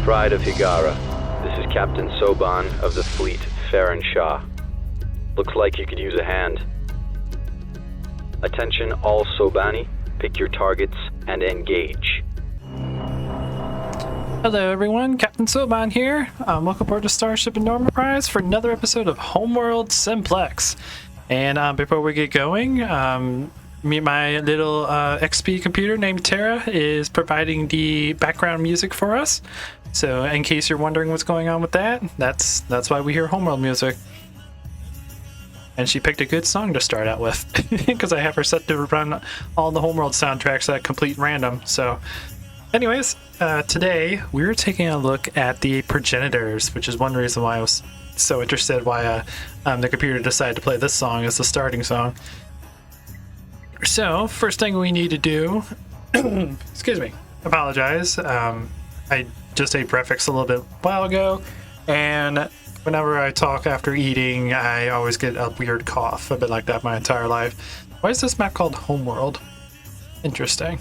Pride of Higara. This is Captain Soban of the fleet, Farron Shah. Looks like you could use a hand. Attention all Sobani, pick your targets and engage. Hello everyone, Captain Soban here. Welcome aboard the Starship Enterprise for another episode of Homeworld Simplex. And before we get going, my little XP computer named Tara is providing the background music for us. So in case you're wondering what's going on with that, that's why we hear Homeworld music. And she picked a good song to start out with, because I have her set to run all the Homeworld soundtracks at complete random. So anyways, today we're taking a look at the Progenitors, which is one reason why I was so interested why the computer decided to play this song as the starting song. So first thing we need to do, excuse me, apologize. I just ate breakfast a little bit while ago, and whenever I talk after eating, I always get a weird cough. I've been like that my entire life. Why is this map called Homeworld? Interesting.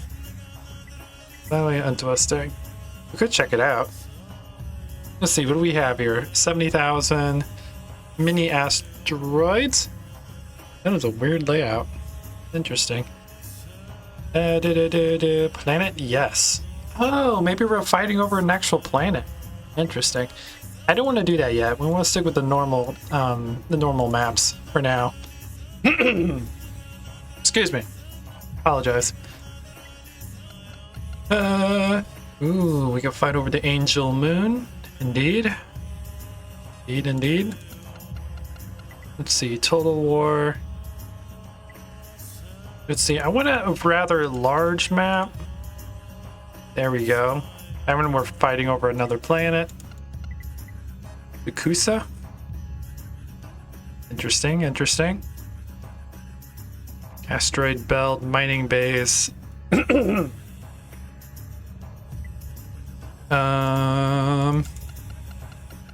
Very interesting. We could check it out. Let's see, what do we have here? 70,000 mini asteroids? That is a weird layout. Interesting. Planet? Yes. Oh, maybe we're fighting over an actual planet. Interesting. I don't want to do that yet. We want to stick with the normal maps for now. Excuse me. Apologize. Ooh, we can fight over the Angel Moon. Indeed. Indeed. Let's see, Total War. Let's see, I want a rather large map. There we go. And when we're fighting over another planet. Yakuza. Interesting, interesting. Asteroid belt, mining base.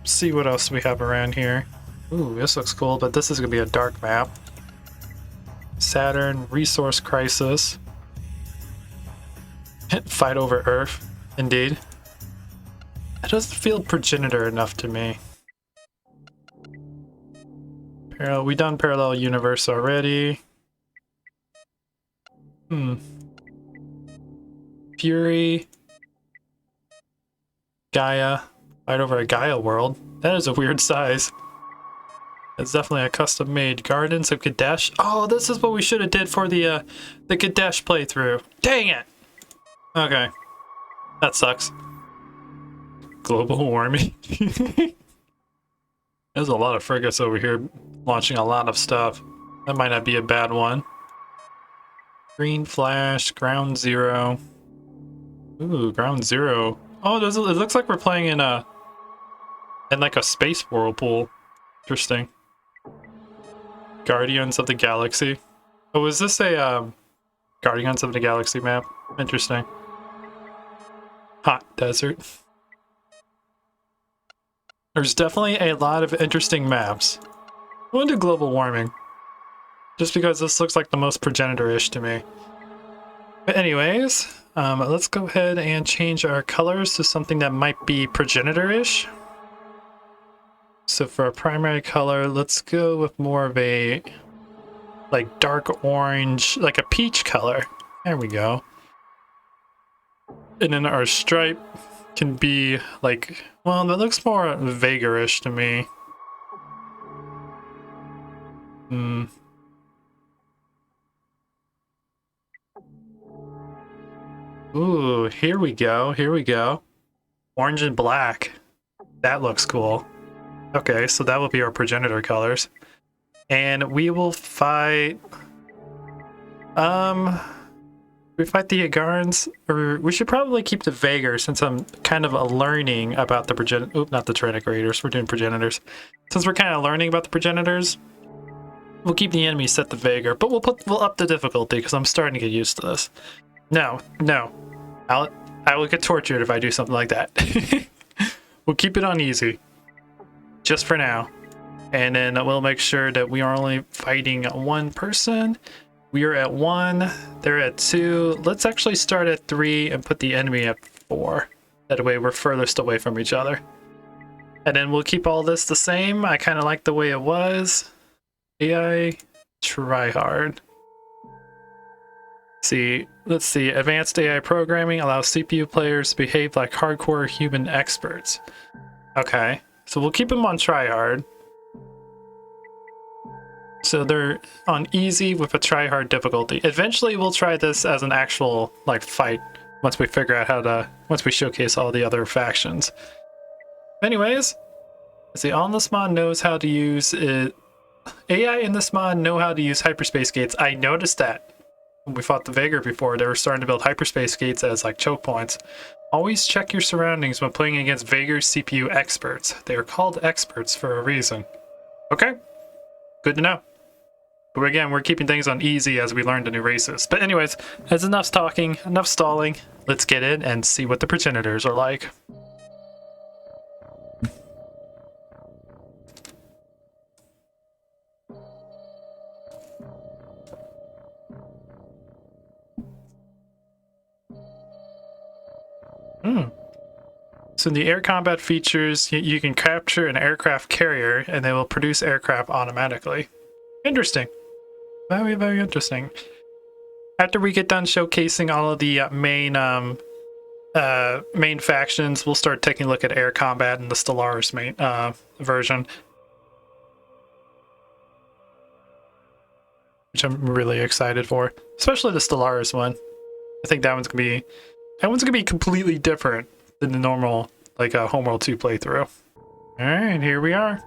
See what else we have around here. Ooh, this looks cool, but this is gonna be a dark map. Saturn, resource crisis. Fight over Earth, indeed. It doesn't feel progenitor enough to me. We done parallel universe already. Fury. Gaia. Fight over a Gaia world. That is a weird size. It's definitely a custom made. Gardens of Kadesh. Oh, this is what we should have did for the Kadesh playthrough. Dang it! Okay. That sucks. Global warming. There's a lot of frigates over here launching a lot of stuff. That might not be a bad one. Green Flash, Ground Zero. Ooh, Ground Zero. Oh, it looks like we're playing in like a space whirlpool. Interesting. Guardians of the Galaxy. Oh, is this a Guardians of the Galaxy map? Interesting. Hot desert. There's definitely a lot of interesting maps. I want to do global warming. Just because this looks like the most progenitor-ish to me. But anyways, let's go ahead and change our colors to something that might be progenitor-ish. So for our primary color, let's go with more of a like dark orange, like a peach color. There we go. And then our stripe can be like, well, that looks more Vega-ish to me. Ooh, here we go, here we go. Orange and black. That looks cool. Okay, so that will be our progenitor colors. And we will fight... we fight the Agarans, or we should probably keep the Vagar since I'm kind of learning about the progenitors. Oop, not the Trinicrators, we're doing progenitors. Since we're kind of learning about the progenitors, we'll keep the enemy set to Vagar, but we'll up the difficulty because I'm starting to get used to this. No, I will get tortured if I do something like that. We'll keep it on easy. Just for now. And then we'll make sure that we are only fighting one person. We are at 1, they're at 2. Let's actually start at 3 and put the enemy at 4. That way we're furthest away from each other. And then we'll keep all this the same. I kind of like the way it was. AI tryhard. Let's see. Advanced AI programming allows CPU players to behave like hardcore human experts. Okay, so we'll keep them on tryhard. So they're on easy with a tryhard difficulty. Eventually we'll try this as an actual like fight once we figure out how to, once we showcase all the other factions. Anyways, see, on this mod knows how to use it. AI in this mod know how to use hyperspace gates. I noticed that when we fought the Vaegir before, they were starting to build hyperspace gates as like choke points. Always check your surroundings when playing against Vaegir's CPU experts. They are called experts for a reason. Okay, good to know. But again, we're keeping things on easy as we learn the new races. But anyways, that's enough talking, enough stalling. Let's get in and see what the progenitors are like. So in the air combat features, you can capture an aircraft carrier and they will produce aircraft automatically. Interesting. Very, very interesting. After we get done showcasing all of the main factions, we'll start taking a look at air combat and the Stellaris main version, which I'm really excited for, especially the Stellaris one. I think that one's gonna be completely different than the normal like a Homeworld 2 playthrough. All right, here we are.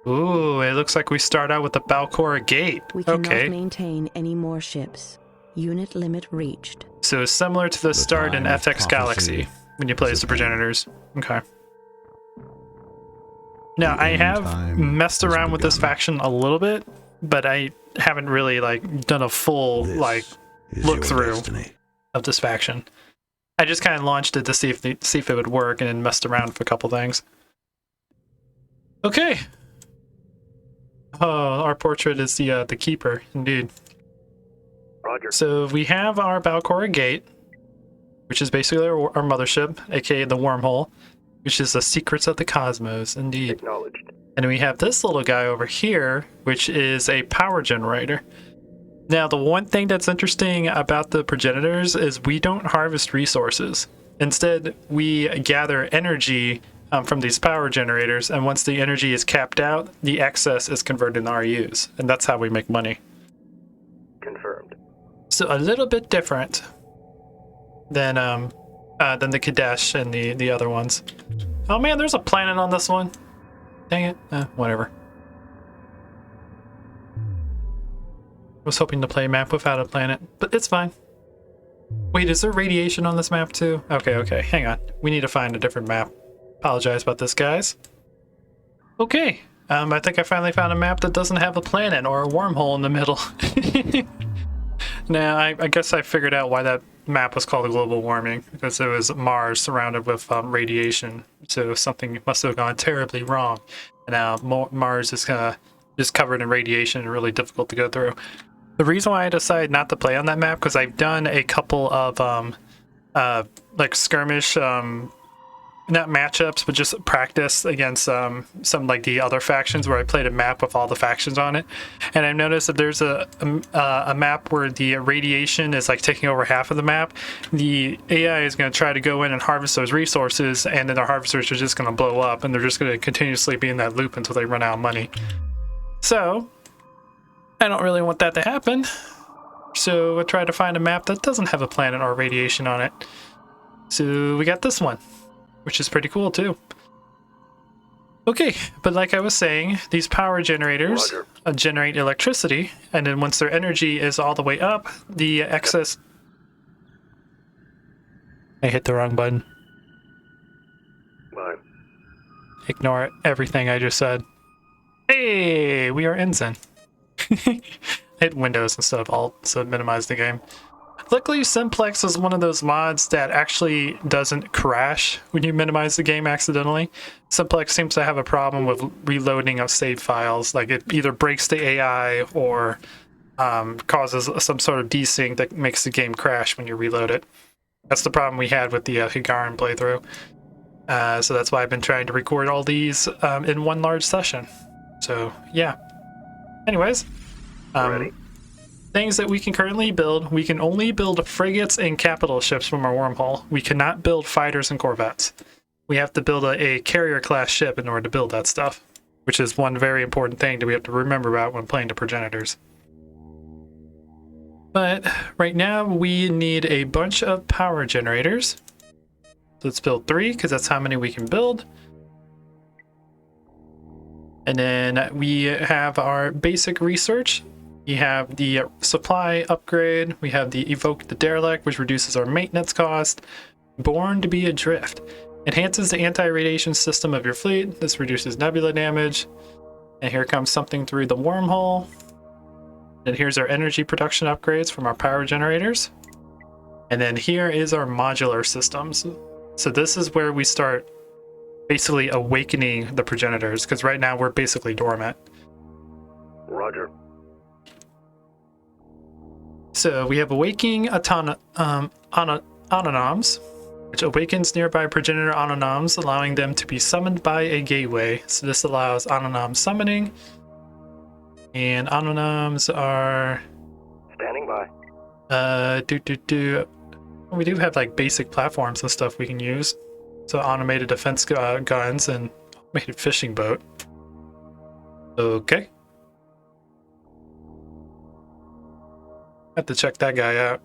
Ooh, it looks like we start out with the Balcora Gate. We cannot maintain any more ships. Unit limit reached. So similar to the start in FX Galaxy when you play as the Progenitors. Okay. Now I have messed around with this faction a little bit, but I haven't really like done a full like look through of this faction. I just kind of launched it to see if it would work, and then messed around with a couple things. Okay. Oh, our portrait is the keeper, indeed. Roger. So we have our Balcora Gate, which is basically our mothership, aka the wormhole, which is the secrets of the cosmos, indeed. Acknowledged. And we have this little guy over here, which is a power generator. Now, the one thing that's interesting about the progenitors is we don't harvest resources. Instead, we gather energy from these power generators, and once the energy is capped out, the excess is converted into RUs, and that's how we make money. Confirmed. So a little bit different than the Kadesh and the other ones. Oh man, there's a planet on this one. Dang it. Whatever. I was hoping to play a map without a planet, but it's fine. Wait, is there radiation on this map too? Okay, hang on. We need to find a different map. Apologize about this, guys. Okay, I think I finally found a map that doesn't have a planet or a wormhole in the middle. Now, I guess I figured out why that map was called global warming, because it was Mars surrounded with radiation, so something must have gone terribly wrong. And now Mars is just covered in radiation and really difficult to go through. The reason why I decided not to play on that map, because I've done a couple of like skirmish, not matchups, but just practice against some like the other factions where I played a map with all the factions on it, and I've noticed that there's a map where the radiation is like taking over half of the map. The AI is going to try to go in and harvest those resources, and then the harvesters are just going to blow up, and they're just going to continuously be in that loop until they run out of money. So I don't really want that to happen. So I tried to find a map that doesn't have a planet or radiation on it. So we got this one, which is pretty cool too. Okay, but like I was saying, these power generators generate electricity, and then once their energy is all the way up, the excess... I hit the wrong button. Bye. Ignore everything I just said. Hey, we are Ensign. Hit Windows instead of Alt, so minimize the game. Luckily, Simplex is one of those mods that actually doesn't crash when you minimize the game accidentally. Simplex seems to have a problem with reloading of save files. Like, it either breaks the AI or causes some sort of desync that makes the game crash when you reload it. That's the problem we had with the Higaran playthrough. So that's why I've been trying to record all these in one large session. So yeah. Anyways, Ready. things that we can currently build. We can only build frigates and capital ships from our wormhole. We cannot build fighters and corvettes. We have to build a carrier class ship in order to build that stuff, which is one very important thing that we have to remember about when playing the Progenitors. But right now we need a bunch of power generators. Let's build 3 because that's how many we can build. And then we have our basic research. We have the supply upgrade. We have the evoke the derelict, which reduces our maintenance cost. Born to be adrift. Enhances the anti-radiation system of your fleet. This reduces nebula damage. And here comes something through the wormhole. And here's our energy production upgrades from our power generators. And then here is our modular systems. So this is where we start basically awakening the Progenitors, because right now we're basically dormant. Roger. So we have awakening autonoms, which awakens nearby progenitor autonoms, allowing them to be summoned by a gateway. So this allows autonom summoning. And autonoms are... Standing by. We do have like basic platforms and stuff we can use. So automated defense guns and automated fishing boat. Okay. Have to check that guy out.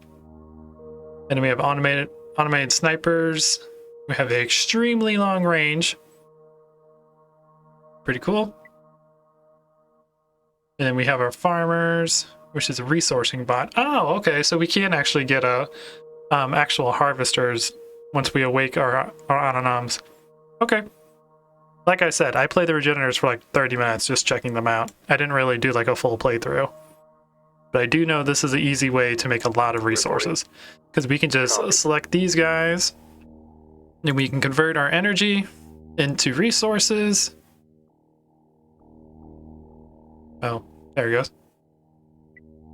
And then we have automated snipers. We have the extremely long range. Pretty cool. And then we have our farmers, which is a resourcing bot. Oh, okay. So we can actually get actual harvesters once we awake our autonoms. Okay. Like I said, I played the Progenitors for like 30 minutes just checking them out. I didn't really do like a full playthrough. But I do know this is an easy way to make a lot of resources. Because we can just select these guys. And we can convert our energy into resources. Oh, there it goes.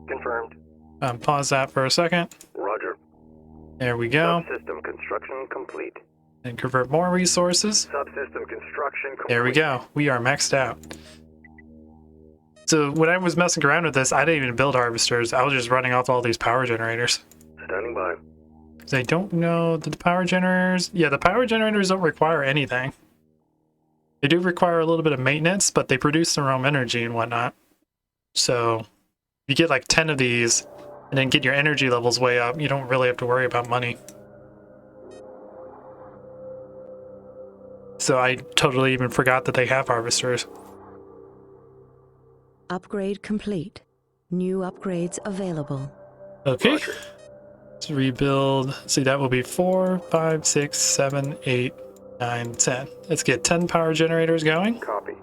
Confirmed. Pause that for a second. Roger. There we go. Subsystem construction complete. And convert more resources. Subsystem construction complete. There we go. We are maxed out. So when I was messing around with this, I didn't even build harvesters. I was just running off all these power generators. Standing by. Because I don't know that the power generators... Yeah, the power generators don't require anything. They do require a little bit of maintenance, but they produce their own energy and whatnot. So if you get like 10 of these and then get your energy levels way up, you don't really have to worry about money. So I totally even forgot that they have harvesters. Upgrade complete. New upgrades available. Okay. Roger. Let's rebuild. See, that will be 4, 5, 6, 7, 8, 9, 10. Let's get 10 power generators going. Copy.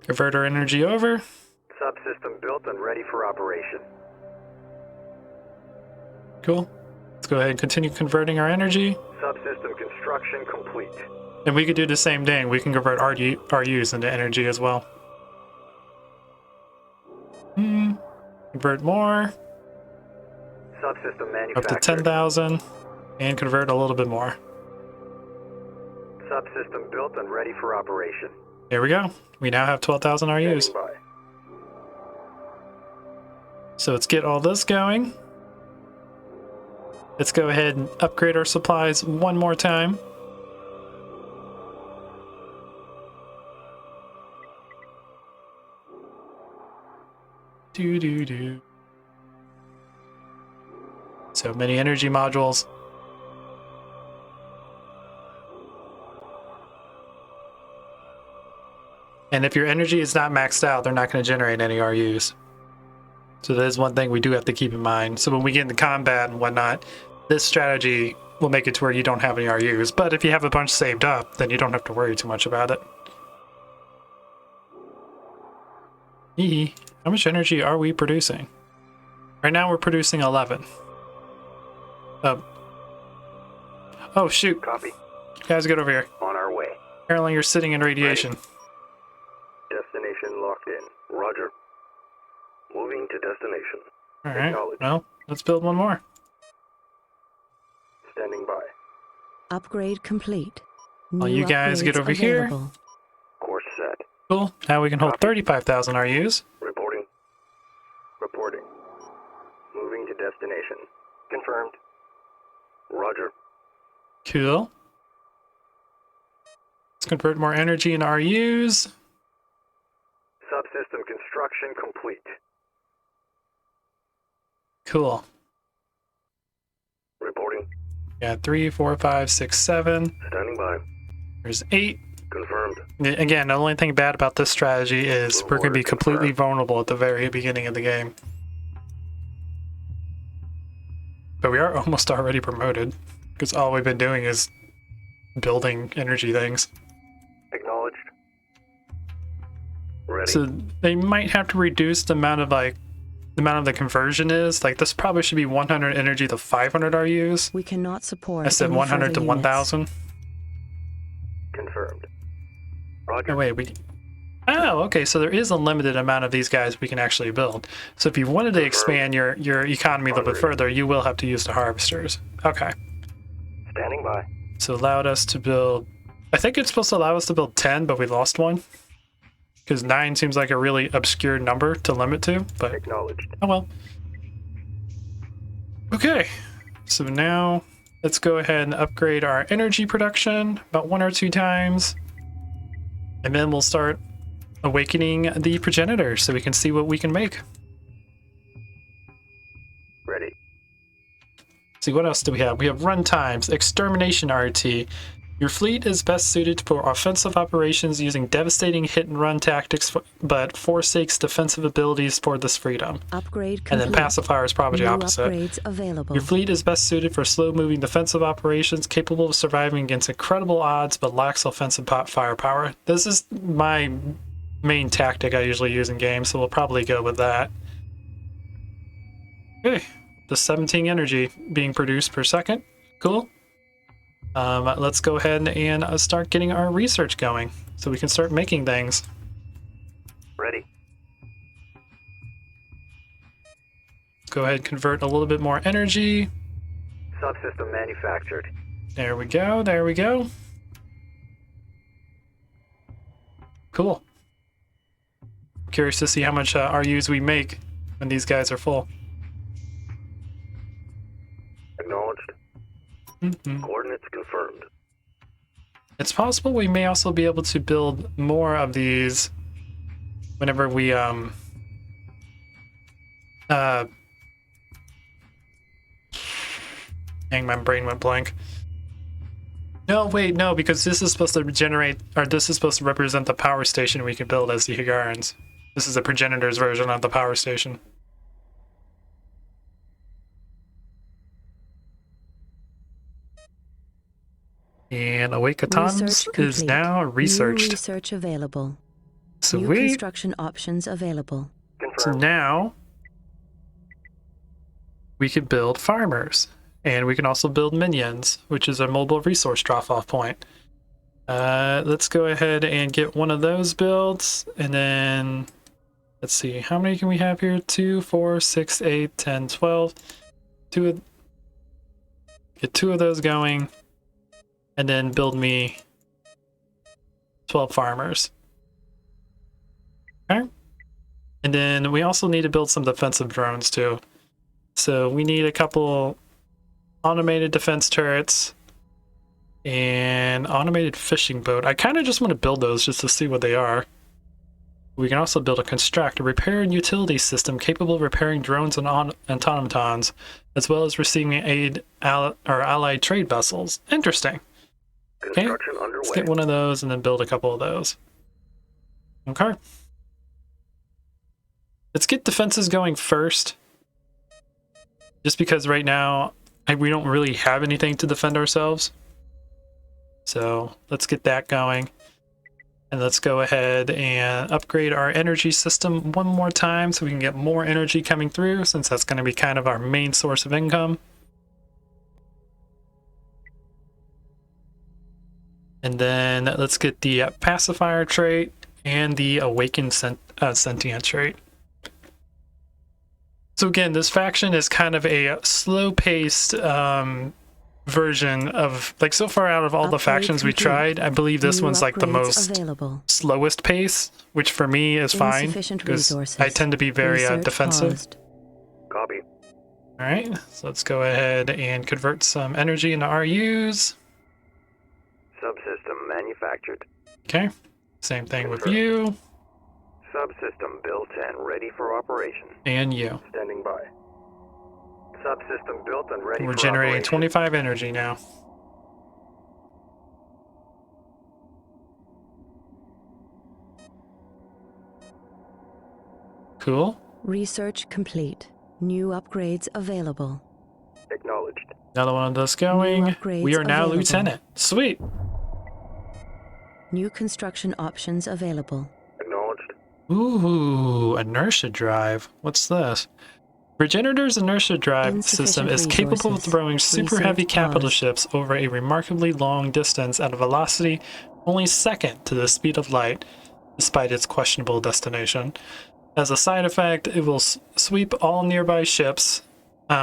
Convert our energy over. Subsystem built and ready for operation. Cool. Let's go ahead and continue converting our energy. Subsystem construction complete. And we could do the same thing. We can convert RUs into energy as well. Convert more. Subsystem Up manufactured. to 10,000. And convert a little bit more. Subsystem built and ready for operation. There we go. We now have 12,000 RUs. Standing by. So let's get all this going. Let's go ahead and upgrade our supplies one more time. Do. So many energy modules. And if your energy is not maxed out, they're not going to generate any RUs. So that is one thing we do have to keep in mind. So when we get into combat and whatnot, this strategy will make it to where you don't have any RUs. But if you have a bunch saved up, then you don't have to worry too much about it. How much energy are we producing? Right now we're producing 11. Oh shoot. Copy. Guys, get over here. On our way. Apparently you're sitting in radiation. Destination locked in. Roger. Moving to destination. Alright, Acknowledged. well, let's build one more. Upgrade complete. While New you guys get upgrades over here. available. Course set. Cool. Now we can hold 35,000 RUs. Reporting. Reporting. Moving to destination. Confirmed. Roger. Cool. Let's convert more energy into RUs. Subsystem construction complete. Cool. Reporting. Yeah, 3, 4, 5, 6, 7. Standing by. There's 8. Confirmed. Again, the only thing bad about this strategy is we're going to be completely vulnerable at the very beginning of the game. But we are almost already promoted, because all we've been doing is building energy things. Acknowledged. Ready. So they might have to reduce the amount of the amount of the conversion is. Like, this probably should be 100 energy to 500 RUs. We cannot support. Instead of any 100 to further 1,000. Confirmed. Roger. Oh, wait, oh, okay, so there is a limited amount of these guys we can actually build. So if you wanted to expand your economy a little bit further, you will have to use the harvesters. Okay. Standing by. So allowed us to build... I think it's supposed to allow us to build 10, but we lost one. Because 9 seems like a really obscure number to limit to, but... Acknowledged. Oh well. Okay, so now let's go ahead and upgrade our energy production about 1 or 2 times. And then we'll start awakening the progenitors so we can see what we can make. Ready. See, what else do we have? We have run times, extermination RT. Your fleet is best suited for offensive operations using devastating hit and run tactics, but forsakes defensive abilities for this freedom. Upgrade complete. And then pacifier is probably the New opposite. upgrades available. Your fleet is best suited for slow-moving defensive operations, capable of surviving against incredible odds, but lacks offensive firepower. This is my main tactic I usually use in games, so we'll probably go with that. Okay, the 17 energy being produced per second. Cool. Let's go ahead and start getting our research going, so we can start making things. Ready. Go ahead and convert a little bit more energy. Subsystem manufactured. There we go, there we go. Cool. Curious to see how much RUs we make when these guys are full. Acknowledged. Coordinates confirmed. It's possible we may also be able to build more of these whenever we dang, my brain went blank. No, wait, no, because this is supposed to generate, or this is supposed to represent the power station we can build as the Higarans. This is the progenitors version of the power station. And Awake Autons is now researched. New research available. So New we, construction options available. so Confirmed. now we can build farmers, and we can also build minions, which is a mobile resource drop-off point. Let's go ahead and get one of those builds, and then let's see, how many can we have here? 2, 4, 6, 8, 10, 12. Get 2 of those going, and then build me 12 farmers. Okay. And then we also need to build some defensive drones too. So we need a couple automated defense turrets and automated fishing boat. I kind of just want to build those just to see what they are. We can also build a repair and utility system capable of repairing drones and automatons, as well as receiving aid or allied trade vessels. Interesting. Okay, Construction underway. let's get one of those and then build a couple of those. Okay. Let's get defenses going first. Just because right now we don't really have anything to defend ourselves. So let's get that going. And let's go ahead and upgrade our energy system one more time so we can get more energy coming through, since that's going to be kind of our main source of income. And then let's get the pacifier trait and the awakened sentient trait. So again, this faction is kind of a slow-paced version of, like, so far out of all the Upgrade factions we complete. tried, I believe this New one's like the upgrades most available. slowest pace, which for me is fine Insufficient because resources. I tend to be very Research defensive. paused. Copy. All right, so let's go ahead and convert some energy into RUs. Subsystem manufactured. Okay, same thing with Confirmed. you Subsystem built and ready for operation. and you. Standing by. Subsystem built and ready We're for generating operation. 25 energy now. Cool. Research complete. New upgrades available. Acknowledged. Another one of those going. upgrades We are now available. lieutenant. Sweet. New construction options available. Acknowledged. Ooh, inertia drive. What's this? Progenitors' inertia drive system is Insufficient capable of resources. throwing super heavy Research capital paused. ships over a remarkably long distance at a velocity only second to the speed of light, despite its questionable destination. As a side effect, it will sweep all nearby ships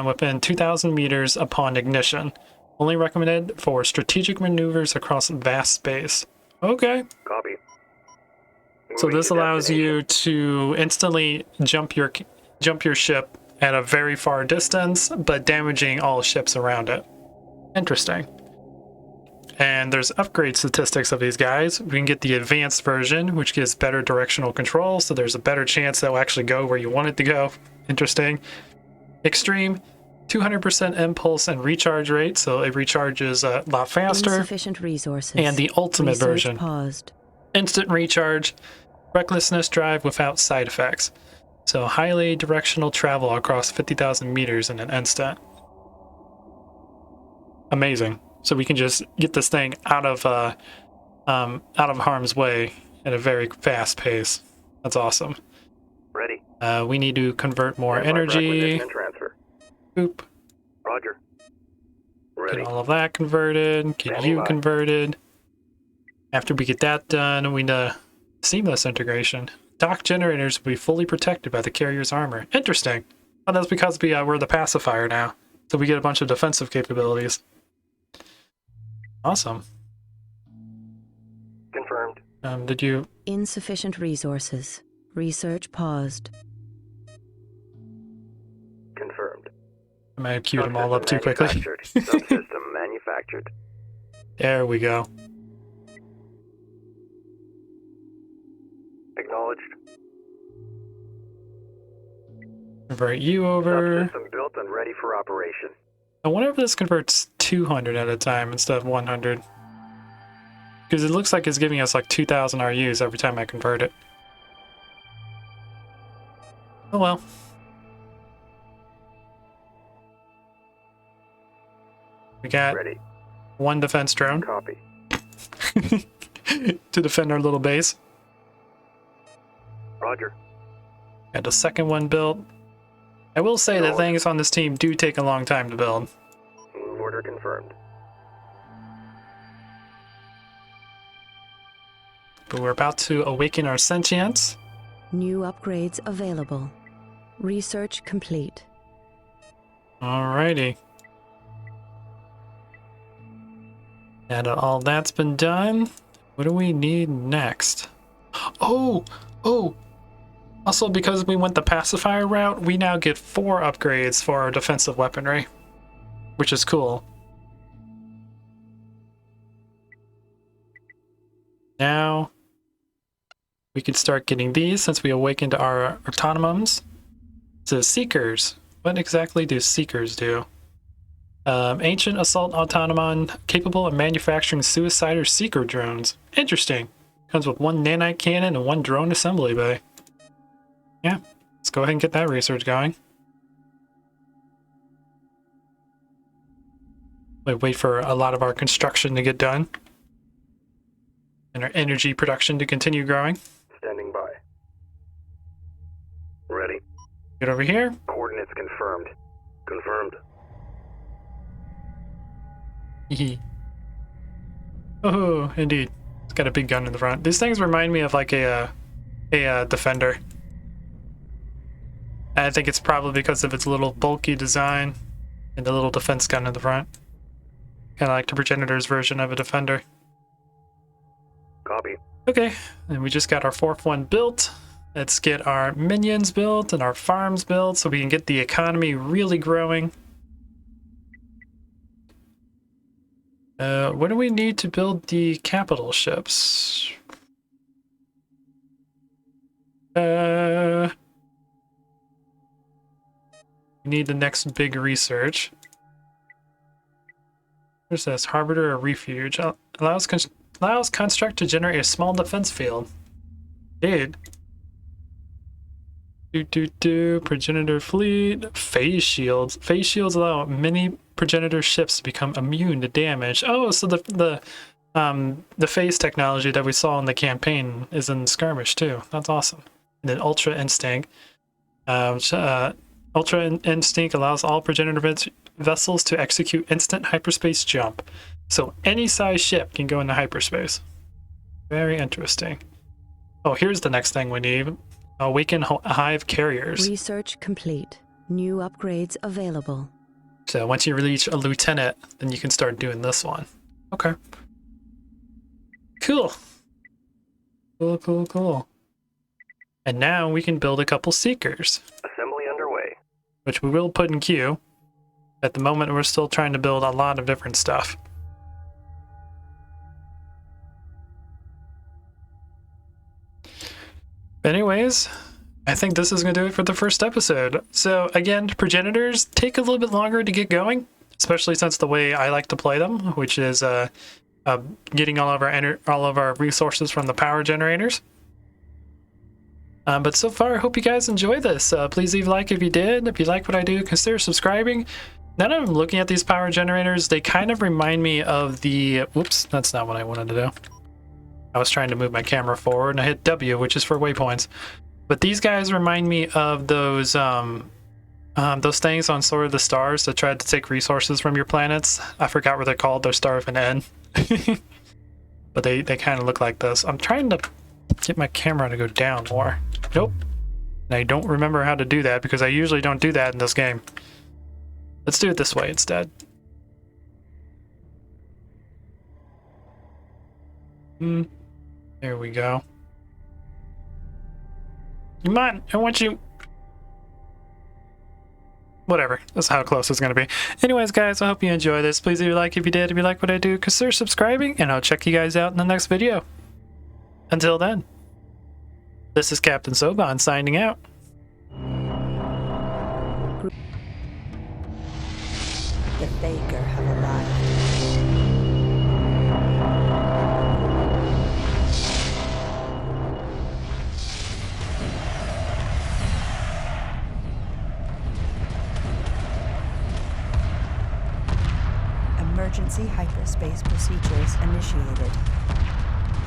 within 2,000 meters upon ignition. Only recommended for strategic maneuvers across vast space. Okay. Copy. So Moving this to allows you destination. to instantly jump your ship at a very far distance, but damaging all ships around it. Interesting. And there's upgrade statistics of these guys. We can get the advanced version, which gives better directional control, so there's a better chance that will actually go where you want it to go. Interesting. Extreme, 200% impulse and recharge rate, so it recharges a lot faster. Insufficient resources. And the ultimate Research version. paused. Instant recharge, recklessness drive without side effects. So highly directional travel across 50,000 meters in an instant. Amazing. So we can just get this thing out of harm's way at a very fast pace. That's awesome. Ready. We need to convert more Stand by for energy. acquisition and transfer. Boop. Roger. Ready. Get all of that converted. Get Standing you by. converted. After we get that done, we need seamless integration. Dock generators will be fully protected by the carrier's armor. Interesting. Oh, that's because we're the pacifier now, so we get a bunch of defensive capabilities. Awesome. Confirmed. Did you? Insufficient resources. Research paused. Confirmed. I might have queued them all up too Subsystem quickly. manufactured. Subsystem manufactured. There we go. Acknowledged. Convert you over. Subsystem built and ready for operation. I wonder if this converts 200 at a time instead of 100. Because it looks like it's giving us like 2,000 RUs every time I convert it. Oh well. We got Ready. one defense drone Copy. to defend our little base. Roger. Got a second one built. I will say that things on this team do take a long time to build. Move order confirmed. But we're about to awaken our sentience. New upgrades available. Research complete. Alrighty. Now that all that's been done, what do we need next? Oh! Also, because we went the pacifier route, we now get 4 upgrades for our defensive weaponry, which is cool. Now, we can start getting these since we awakened our autonomons. So Seekers. What exactly do Seekers do? Ancient assault autonomon capable of manufacturing suicider seeker drones. Interesting. Comes with 1 nanite cannon and 1 drone assembly bay. Yeah, let's go ahead and get that research going. Wait for a lot of our construction to get done. And our energy production to continue growing. Standing by. Ready. Get over here. Coordinates confirmed. Confirmed. Oh, indeed. It's got a big gun in the front. These things remind me of like a defender. I think it's probably because of its little bulky design and the little defense gun in the front. Kind of like the Progenitors version of a Defender. Copy. Okay, and we just got our 4th one built. Let's get our minions built and our farms built so we can get the economy really growing. What do we need to build the capital ships? We need the next big research. Where's this? Harbinger or Refuge. Allows construct to generate a small defense field. Dude. Progenitor fleet. Phase shields. Phase shields allow many progenitor ships to become immune to damage. Oh, so the phase technology that we saw in the campaign is in skirmish too. That's awesome. And then Ultra Instinct. Ultra Instinct allows all progenitor vessels to execute instant hyperspace jump. So any size ship can go into hyperspace. Very interesting. Oh, here's the next thing we need. Awaken Hive Carriers. Research complete. New upgrades available. So once you reach a lieutenant, then you can start doing this one. Okay. Cool. Cool. And now we can build a couple Seekers. Assembly underway. Which we will put in queue. At the moment, we're still trying to build a lot of different stuff. Anyways, I think this is going to do it for the first episode. So again, Progenitors take a little bit longer to get going, especially since the way I like to play them, which is getting all of our resources from the power generators. But so far, I hope you guys enjoy this. Please leave a like if you did. If you like what I do, consider subscribing. Now that I'm looking at these power generators, they kind of remind me of the... Whoops, that's not what I wanted to do. I was trying to move my camera forward and I hit W, which is for waypoints. But these guys remind me of those things on Sword of the Stars that tried to take resources from your planets. I forgot what they're called. They're Star with an N. But they kind of look like this. I'm trying to get my camera to go down more. Nope. And I don't remember how to do that because I usually don't do that in this game. Let's do it this way instead. There we go. Come on, I want you. Whatever, that's how close it's gonna be. Anyways, guys, I hope you enjoy this. Please leave a like if you did. If you like what I do, consider subscribing, and I'll check you guys out in the next video. Until then, this is Captain Soban signing out. The Baker have arrived. Emergency hyperspace procedures initiated.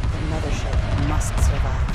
The mothership must survive.